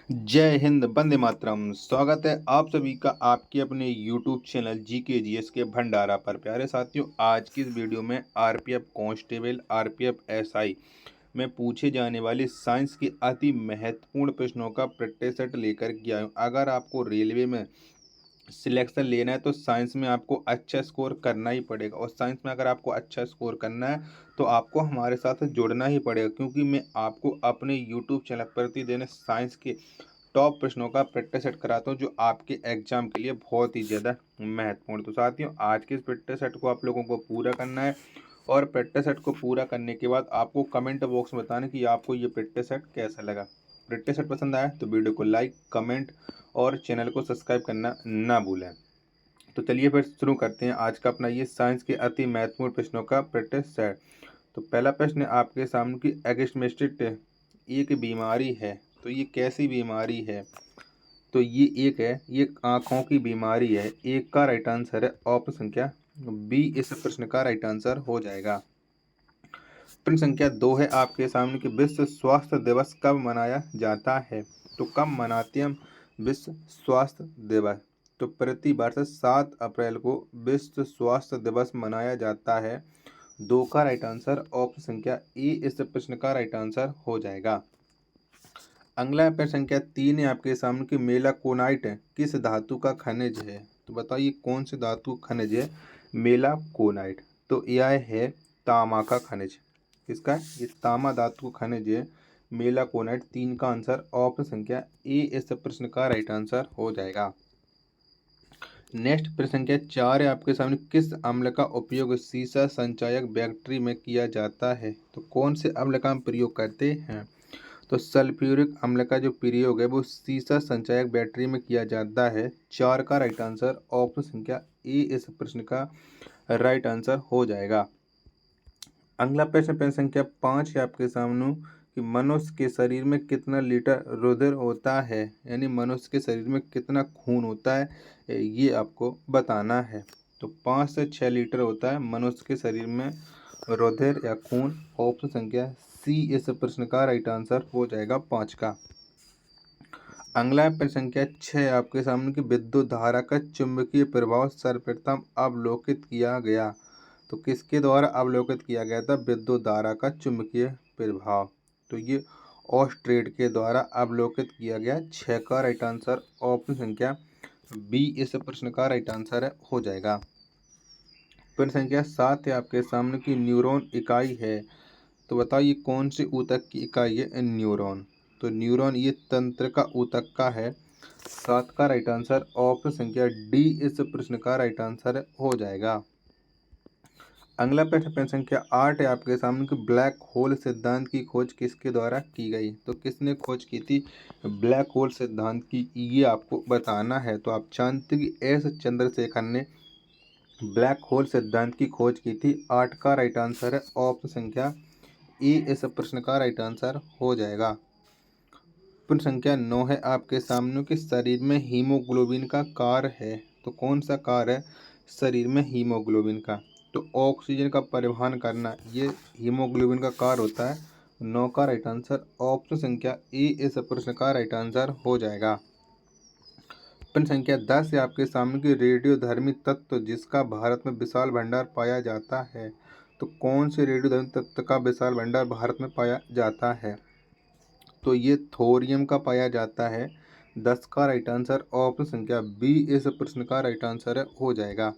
जय हिंद, वंदे मातरम। स्वागत है आप सभी का आपके अपने यूट्यूब चैनल जीके जीएस के भंडारा पर। प्यारे साथियों, आज की इस वीडियो में आरपीएफ कांस्टेबल, आरपीएफ एसआई में पूछे जाने वाले साइंस के अति महत्वपूर्ण प्रश्नों का प्रैक्टिस सेट लेकर के आया हूँ। अगर आपको रेलवे में सिलेक्शन लेना है तो साइंस में आपको अच्छा स्कोर करना ही पड़ेगा, और साइंस में अगर आपको अच्छा स्कोर करना है तो आपको हमारे साथ जुड़ना ही पड़ेगा, क्योंकि मैं आपको अपने यूट्यूब चैनल प्रतिदिन साइंस के टॉप प्रश्नों का प्रैक्टिस सेट कराता हूं, जो आपके एग्जाम के लिए बहुत ही ज़्यादा महत्वपूर्ण। तो साथियों, आज के इस प्रैक्टिस सेट को आप लोगों को पूरा करना है, और प्रैक्टिस सेट को पूरा करने के बाद आपको कमेंट बॉक्स में बताना कि आपको ये प्रैक्टिस सेट कैसा लगा। प्रैक्टिस सेट पसंद आया तो वीडियो को लाइक, कमेंट और चैनल को सब्सक्राइब करना ना भूलें। तो चलिए फिर शुरू करते हैं आज का अपना ये साइंस के अति महत्वपूर्ण प्रश्नों का प्रैक्टिस सेट। तो पहला प्रश्न आपके सामने की एगस्टमेस्टिस एक बीमारी है, तो ये कैसी बीमारी है? तो ये एक है, ये आँखों की बीमारी है। एक का राइट आंसर है ऑप्शन संख्या बी, इस प्रश्न का राइट आंसर हो जाएगा। प्रश्न संख्या 2 है आपके सामने कि विश्व स्वास्थ्य दिवस कब मनाया जाता है? तो कब मनाते हैं हम विश्व स्वास्थ्य दिवस? तो प्रति वर्ष 7 अप्रैल को विश्व स्वास्थ्य दिवस मनाया जाता है। 2 का राइट आंसर ऑप्शन संख्या ए, इस प्रश्न का राइट आंसर हो जाएगा। अगला प्रश्न संख्या 3 है आपके सामने कि मेलाकोनाइट किस धातु का खनिज है? तो बताइए कौन से धातु का खनिज है मेलाकोनाइट? तो यह है तामा का खनिज। किसका? ये तामा धातु का खनिज है मेलाकोनाइट। 3 का आंसर ऑप्शन संख्या ए, इस प्रश्न का राइट आंसर हो जाएगा। नेक्स्ट प्रश्न संख्या 4 है आपके सामने, किस अम्ल का उपयोग सीसा संचायक बैक्टीरिया में किया जाता है? तो कौन से अम्ल का हम प्रयोग करते हैं? तो सल्फ्यूरिक अम्ल का जो प्रयोग है वो सीसा संचायक बैटरी में किया जाता है। 4 का राइट आंसर ऑप्शन संख्या ए, इस प्रश्न का राइट आंसर हो जाएगा। अगला प्रश्न प्रश्न संख्या 5 है आपके सामने कि मनुष्य के शरीर में कितना लीटर रुधिर होता है, यानी मनुष्य के शरीर में कितना खून होता है, ये आपको बताना है। तो 5 से 6 लीटर होता है मनुष्य के शरीर में रुधिर या खून। ऑप्शन संख्या सी, इस प्रश्न का राइट आंसर हो जाएगा 5 का। अगला प्रश्न संख्या 6 आपके सामने कि विद्युत धारा का चुंबकीय प्रभाव सर्वप्रथम अवलोकित किया गया? तो किसके द्वारा अवलोकित किया गया था विद्युत धारा का चुंबकीय प्रभाव? तो ये ऑस्ट्रेड के द्वारा अवलोकित किया गया। 6 का राइट आंसर ऑप्शन संख्या बी, इस प्रश्न का राइट आंसर हो जाएगा। प्रश्न संख्या 7 है आपके सामने की न्यूरॉन इकाई है, तो बताइए कौन सी ऊतक की इकाई है न्यूरॉन? तो न्यूरॉन ये तंत्र का ऊतक का है। 7 का राइट आंसर ऑप्शन संख्या डी, इस प्रश्न का राइट आंसर हो जाएगा। अगला प्रश्न प्रश्न संख्या 8 है आपके सामने कि ब्लैक होल सिद्धांत की खोज किसके द्वारा की गई? तो किसने खोज की थी ब्लैक होल सिद्धांत की, ये आपको बताना है। तो आप जानते कि एस चंद्रशेखर ने ब्लैक होल सिद्धांत की खोज की थी। 8 का राइट आंसर है ऑप्शन संख्या ए, इस प्रश्न का राइट आंसर हो जाएगा। प्रश्न संख्या 9 है आपके सामने कि शरीर में हीमोग्लोबिन का कार्य है, तो कौन सा कार्य है शरीर में हीमोग्लोबिन का? तो ऑक्सीजन का परिवहन करना, ये हीमोग्लोबिन का कार्य होता है। 9 का राइट आंसर ऑप्शन संख्या ए, इस प्रश्न का राइट आंसर हो जाएगा। प्रश्न संख्या 10 है आपके सामने कि रेडियोधर्मी तत्व जिसका भारत में विशाल भंडार पाया जाता है, तो कौन से रेडियोधर्मी तत्व का विशाल भंडार भारत में पाया जाता है? तो ये थोरियम का पाया जाता है। 10 का राइट आंसर ऑप्शन संख्या बी, इस प्रश्न का राइट आंसर हो जाएगा।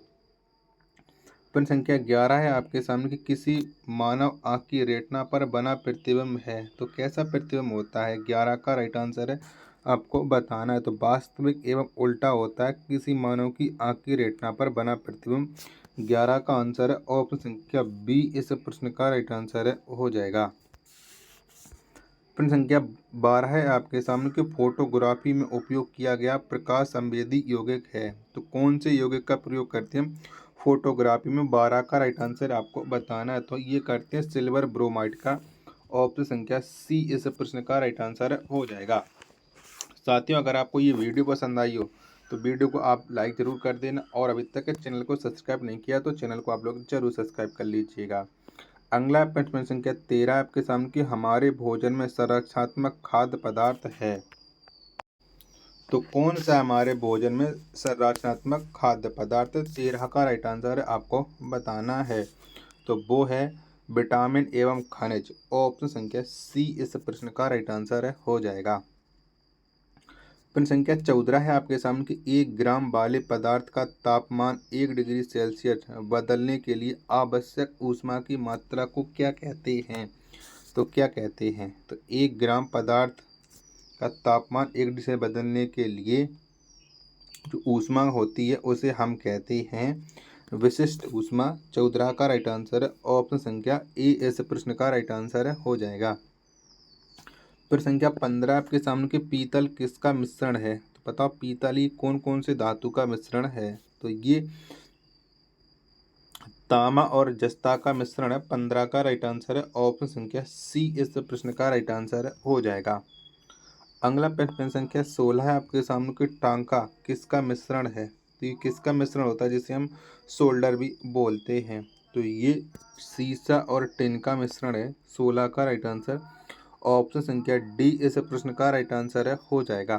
प्रश्न संख्या 11 है आपके सामने कि किसी मानव आँख की रेटिना पर बना प्रतिबिंब है, तो कैसा प्रतिबिंब होता है? 11 का राइट आंसर है आपको बताना है। तो वास्तविक एवं उल्टा होता है किसी मानव की आँख की रेटिना पर बना प्रतिबिंब। 11 का आंसर है ऑप्शन संख्या बी, इस प्रश्न का राइट आंसर हो जाएगा। प्रश्न संख्या 12 है आपके सामने कि फोटोग्राफी में उपयोग किया गया प्रकाश संवेदी यौगिक है, तो कौन से यौगिक का प्रयोग करते हैं फोटोग्राफी में? 12 का राइट आंसर आपको बताना है। तो ये करते हैं सिल्वर ब्रोमाइड का। ऑप्शन संख्या सी, इस प्रश्न का राइट आंसर हो जाएगा। साथियों, अगर आपको ये वीडियो पसंद आई हो तो वीडियो को आप लाइक ज़रूर कर देना, और अभी तक चैनल को सब्सक्राइब नहीं किया तो चैनल को आप लोग जरूर सब्सक्राइब कर लीजिएगा। अगला प्रश्न संख्या 13 आपके सामने कि हमारे भोजन में संरक्षात्मक खाद्य पदार्थ है, तो कौन सा हमारे भोजन में संरचनात्मक खाद्य पदार्थ? 13 का राइट आंसर आपको बताना है। तो वो है विटामिन एवं खनिज। ऑप्शन संख्या सी इस प्रश्न का राइट आंसर हो जाएगा। प्रश्न संख्या 14 है आपके सामने कि 1 ग्राम वाले पदार्थ का तापमान 1 डिग्री सेल्सियस बदलने के लिए आवश्यक ऊष्मा की मात्रा को क्या कहते हैं? तो क्या कहते हैं? तो 1 ग्राम पदार्थ का तापमान 1 डिग्री से बदलने के लिए जो ऊष्मा होती है उसे हम कहते हैं विशिष्ट ऊष्मा। 14 का राइट आंसर है ऑप्शन संख्या ए इस प्रश्न का राइट आंसर हो जाएगा। फिर संख्या 15 आपके सामने कि पीतल किसका मिश्रण है? तो बताओ पीतल ही कौन कौन से धातु का मिश्रण है? तो ये तामा और जस्ता का मिश्रण है। 15 का राइट आंसर है ऑप्शन संख्या सी इस प्रश्न का राइट आंसर हो जाएगा। अगला प्रश्न संख्या 16 है आपके सामने कि टांका किसका मिश्रण है? तो ये किसका मिश्रण होता है जिसे हम सोल्डर भी बोलते हैं? तो ये सीसा और टिन का मिश्रण है। 16 का राइट आंसर ऑप्शन संख्या डी इस प्रश्न का राइट आंसर हो जाएगा।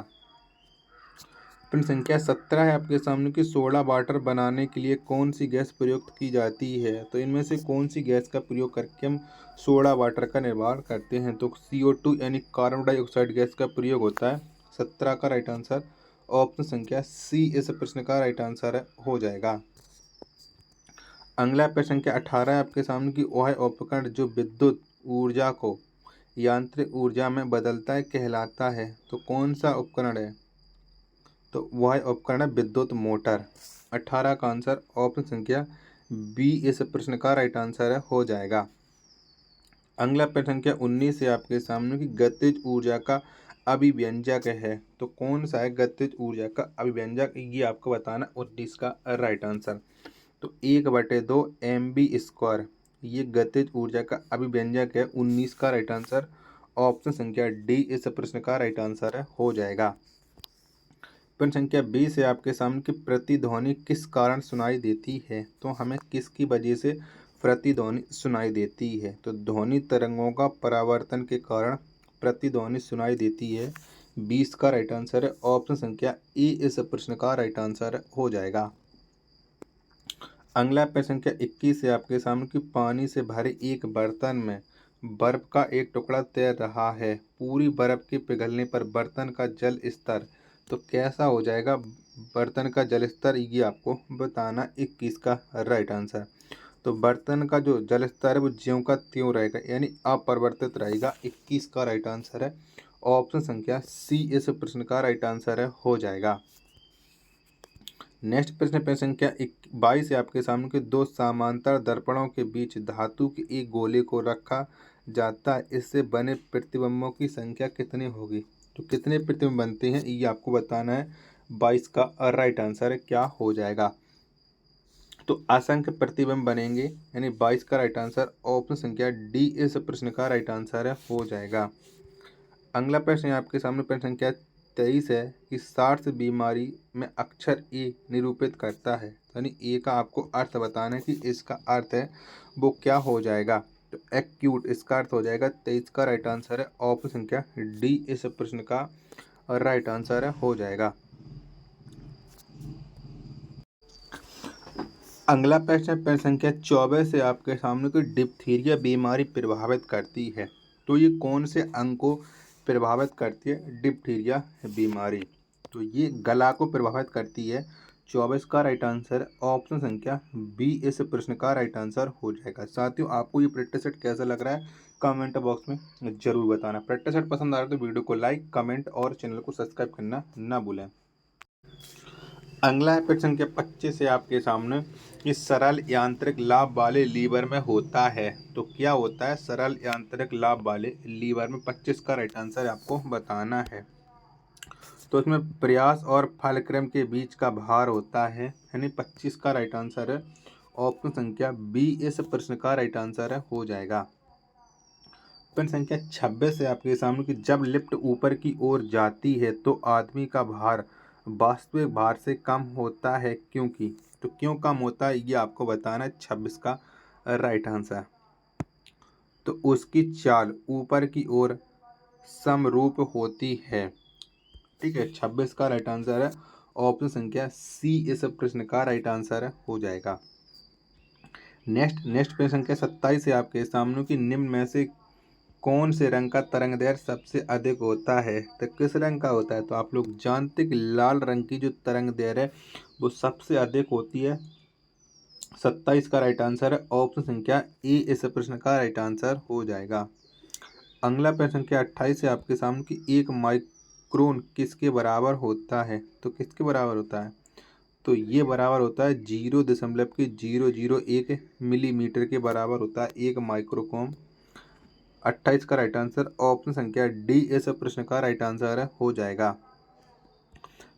प्रश्न संख्या 17 है आपके सामने कि सोडा वाटर बनाने के लिए कौन सी गैस प्रयुक्त की जाती है? तो इनमें से कौन सी गैस का प्रयोग करके हम सोडा वाटर का निर्माण करते हैं? तो CO2 यानी कार्बन डाइऑक्साइड गैस का प्रयोग होता है। 17 का राइट आंसर ऑप्शन संख्या सी इस प्रश्न का राइट आंसर हो जाएगा। अगला प्रश्न संख्या 18 है आपके सामने कि वह उपकरण जो विद्युत ऊर्जा को यांत्रिक ऊर्जा में बदलता है कहलाता है। तो कौन सा उपकरण है? तो वह उपकरण है विद्युत मोटर। 18 का आंसर ऑप्शन संख्या बी इस प्रश्न का राइट आंसर हो जाएगा। अगला प्रश्न संख्या 19 है आपके सामने कि गतिज ऊर्जा का अभिव्यंजक है। तो कौन सा है गतिज ऊर्जा का अभिव्यंजक? ये आपको बताना 19 का राइट आंसर। तो 1/2 mv²। ये गतिज ऊर्जा का अभिव्यंजक है। 19 का राइट आंसर ऑप्शन संख्या डी इस प्रश्न का राइट आंसर हो जाएगा। प्रश्न संख्या 20 है आपके सामने कि प्रतिध्वनि किस कारण सुनाई देती है? तो हमें किसकी वजह से प्रतिध्वनि सुनाई देती है? तो ध्वनि तरंगों का परावर्तन के कारण प्रतिध्वनि सुनाई देती है। 20 का राइट आंसर है ऑप्शन संख्या ए इस प्रश्न का राइट आंसर हो जाएगा। अगला प्रश्न संख्या 21 है आपके सामने कि पानी से भरे एक बर्तन में बर्फ का एक टुकड़ा तैर रहा है। पूरी बर्फ के पिघलने पर बर्तन का जल स्तर तो कैसा हो जाएगा? बर्तन का जल स्तर ये आपको बताना 21 का राइट आंसर। तो बर्तन का जो जल स्तर है वो ज्यों का त्यों रहेगा यानी अपरिवर्तित रहेगा। 21 का राइट आंसर है ऑप्शन संख्या सी इस प्रश्न का राइट आंसर हो जाएगा। नेक्स्ट प्रश्न संख्या 22 है आपके सामने के दो समांतर दर्पणों के बीच धातु के एक गोले को रखा जाता है। इससे बने प्रतिबिंबों की संख्या कितनी होगी? तो कितने प्रतिबिंब बनते हैं ये आपको बताना है। 22 का राइट आंसर क्या हो जाएगा? तो असंख्य प्रतिबिंब बनेंगे यानी 22 का राइट आंसर ऑप्शन संख्या डी इस प्रश्न का राइट आंसर हो जाएगा। अगला प्रश्न आपके सामने प्रश्न संख्या 23 है कि सार्स बीमारी में अक्षर ए निरूपित करता है। यानी ए का आपको अर्थ बताना है कि इसका अर्थ है वो क्या हो जाएगा? तो एक्यूट इसका अर्थ हो जाएगा। 23 का राइट आंसर है ऑप्शन संख्या डी इस प्रश्न का राइट आंसर हो जाएगा। अगला प्रश्न संख्या 24 से आपके सामने कोई डिप्थीरिया बीमारी प्रभावित करती है। तो ये कौन से अंग को प्रभावित करती है? डिप्थीरिया बीमारी तो ये गला को प्रभावित करती है। 24 का राइट आंसर ऑप्शन संख्या बी इस प्रश्न का राइट आंसर हो जाएगा। साथियों आपको ये प्रैक्टिस सेट कैसा लग रहा है कमेंट बॉक्स में जरूर बताना। प्रैक्टिस सेट पसंद आ रहा है तो वीडियो को लाइक कमेंट और चैनल को सब्सक्राइब करना ना भूलें। अगला है प्रश्न संख्या 25 है आपके सामने कि सरल यांत्रिक लाभ वाले लीवर में होता है। तो क्या होता है सरल यांत्रिक लाभ वाले लीवर में? 25 का राइट आंसर आपको बताना है। तो इसमें प्रयास और फलक्रम के बीच का भार होता है यानी 25 का राइट आंसर है ऑप्शन संख्या बी इस प्रश्न का राइट आंसर हो जाएगा। प्रश्न संख्या 26 है आपके सामने कि जब लिफ्ट ऊपर की ओर जाती है तो आदमी का भार वास्तविक भार से कम होता है क्योंकि? तो क्यों कम होता है ये आपको बताना है। 26 का राइट आंसर। तो उसकी चाल ऊपर की ओर समरूप होती है। ठीक है, 26 का राइट आंसर है ऑप्शन संख्या सी इस प्रश्न का राइट आंसर हो जाएगा। नेक्स्ट प्रश्न संख्या 27 है आपके सामने कि निम्न में से कौन से रंग का तरंग दैर्ध्य सबसे अधिक होता है? तो किस रंग का होता है? तो आप लोग जानते कि लाल रंग की जो तरंग दैर्ध्य है वो सबसे अधिक होती है। 27 का राइट आंसर है ऑप्शन संख्या ए इस प्रश्न का राइट आंसर हो जाएगा। अगला प्रश्न संख्या 28 है आपके सामने कि 1 माइक्रोन किसके बराबर होता है? तो किसके बराबर होता है? तो ये बराबर होता है 0.001 मिलीमीटर के बराबर होता है 1 माइक्रोकॉम। 28 का राइट आंसर ऑप्शन संख्या डी इस प्रश्न का राइट आंसर हो जाएगा।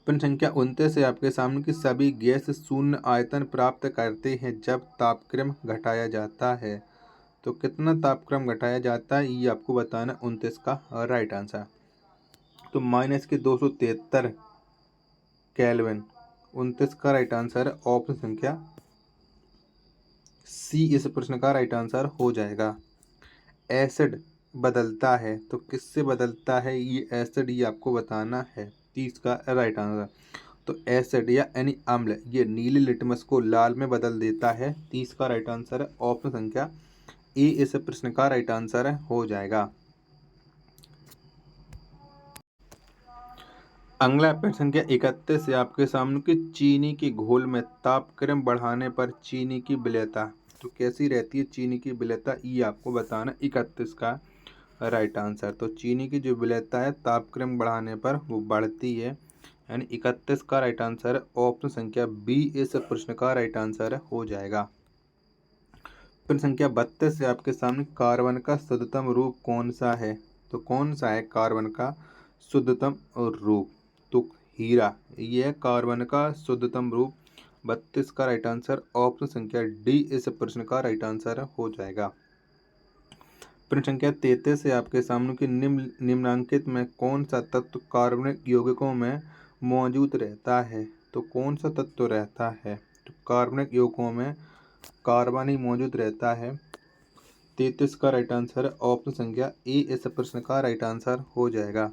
प्रश्न संख्या 29 है आपके सामने कि सभी गैस शून्य आयतन प्राप्त करते हैं जब तापक्रम घटाया जाता है। तो कितना तापक्रम घटाया जाता है ये आपको बताना। 29 का राइट आंसर तो -273 केल्विन। 29 का राइट आंसर ऑप्शन संख्या सी इस प्रश्न का राइट आंसर हो जाएगा। एसिड बदलता है तो किससे बदलता है ये एसिड, ये आपको बताना है। 30 का राइट आंसर तो एसिड या यानी अम्ल ये नीले लिटमस को लाल में बदल देता है। 30 का राइट आंसर है ऑप्शन संख्या ए इस प्रश्न का राइट आंसर हो जाएगा। अगला प्रश्न संख्या 31 से आपके सामने कि चीनी के घोल में तापक्रम बढ़ाने पर चीनी की विलेयता तो कैसी रहती है? चीनी की विलेयता ये आपको बताना। 31 का राइट आंसर तो चीनी की जो विलेयता है तापक्रम बढ़ाने पर वो बढ़ती है, यानी 31 का राइट आंसर ऑप्शन संख्या बी इस प्रश्न का राइट आंसर हो जाएगा। प्रश्न संख्या 32 से आपके सामने कार्बन का शुद्धतम रूप कौन सा है? तो कौन सा है कार्बन का शुद्धतम रूप? तो हीरा ये है कार्बन का शुद्धतम रूप। 32 का राइट आंसर ऑप्शन संख्या डी इस प्रश्न का राइट आंसर हो जाएगा। प्रश्न संख्या 33 से आपके सामने कि निम्नलिखित में कौन सा तत्व कार्बनिक यौगिकों में मौजूद रहता है? तो कौन सा तत्व रहता है? तो कार्बनिक यौगिकों में कार्बन ही मौजूद रहता है। 33 का राइट आंसर ऑप्शन संख्या ए इस प्रश्न का राइट आंसर हो जाएगा।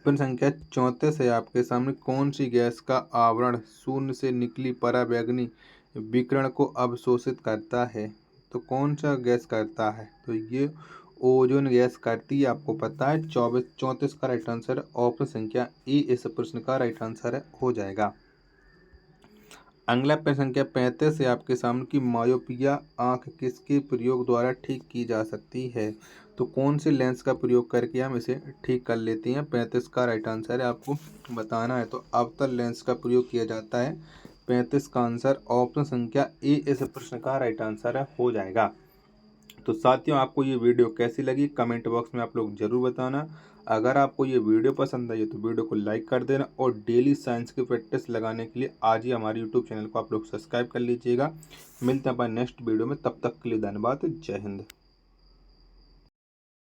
प्रश्न संख्या 34 है आपके सामने कौन सी गैस का आवरण शून्य से निकली पराबैंगनी विकिरण को अवशोषित करता है? तो कौन सा गैस करता है? तो ये ओजोन गैस करती है, आपको पता है। 34 का राइट आंसर ऑप्शन संख्या ए इस प्रश्न का राइट आंसर हो जाएगा। अगला प्रश्न संख्या 35 से आपके सामने की मायोपिया आंख किसके प्रयोग द्वारा ठीक की जा सकती है? तो कौन से लेंस का प्रयोग करके हम इसे ठीक कर लेते हैं? 35 का राइट आंसर है आपको बताना है। तो अवतल लेंस का प्रयोग किया जाता है। 35 का आंसर ऑप्शन संख्या ए इस प्रश्न का राइट आंसर हो जाएगा। तो साथियों आपको ये वीडियो कैसी लगी कमेंट बॉक्स में आप लोग जरूर बताना। अगर आपको ये वीडियो पसंद आई है तो वीडियो को लाइक कर देना और डेली साइंस की प्रैक्टिस लगाने के लिए आज ही हमारे यूट्यूब चैनल को आप लोग सब्सक्राइब कर लीजिएगा। मिलते हैं अपन नेक्स्ट वीडियो में, तब तक के लिए धन्यवाद। जय हिंद।